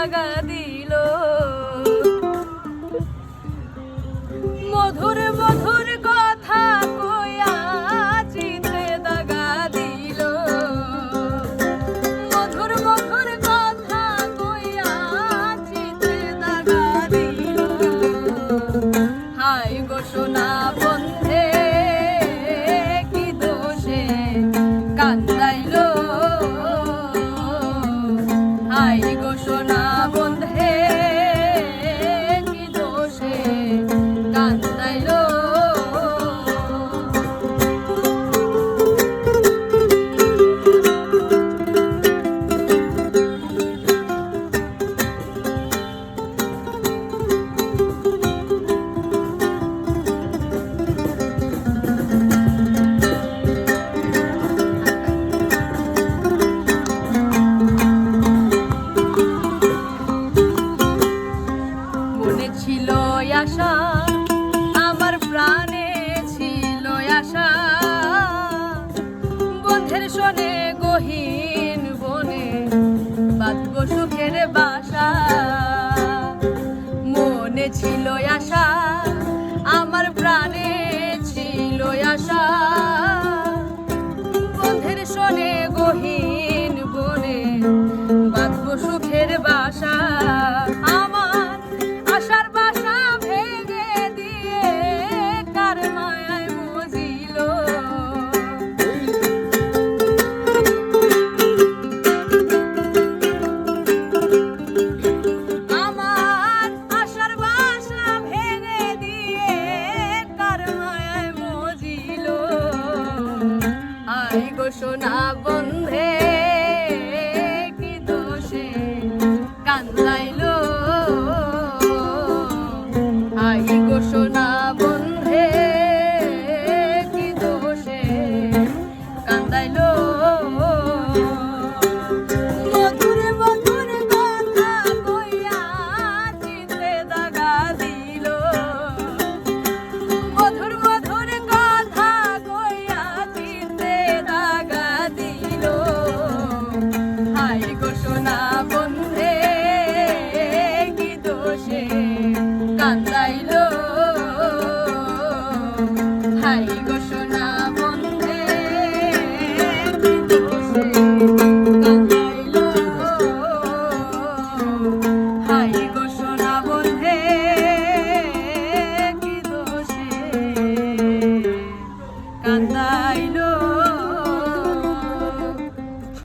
দাগা দিল। মধুর মধুর কথা কইয়া চিত্রে দাগা দিল। মধুর মধুর কথা কইয়া চিত্রে দাগা দিল। হাই গো সোনা বন্ধে কি দোষে কান্দাইল। হাই গো সোনা বন্ধে কি দোষে কান্দাইল। মনে ছিল আশা, আমার প্রাণে ছিল আশা, বন্ধের শোনে গহীন বনে বাঁধব সুখের বাসা। মনে ছিল আশা, আমার প্রাণে ছিল আশা, বন্ধের শোনে গহীন বনে বাঁধব সুখের বাসা। আমার আশার বাসা ভেঙে দিয়ে কার মায়ায় মজিল। আমার আশার বাসা ভেঙে দিয়ে কার মায়ায় মজিল। আই গো সোনা বন্ধে কি দোষে কান্দাইল। আই গো সোনা বন্ধে কি দোষে কান্দাইল।